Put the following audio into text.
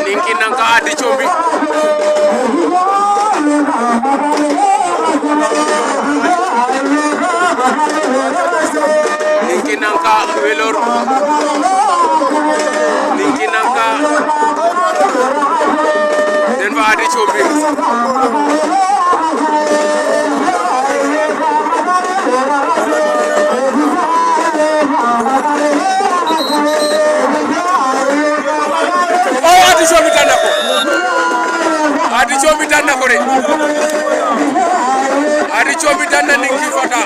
Ninki nanka adi chombi Ninki nanka velor Ninki nanka den fa adi chombi Adi chobi tanna ko de Adi chobi tanna Ninki Fata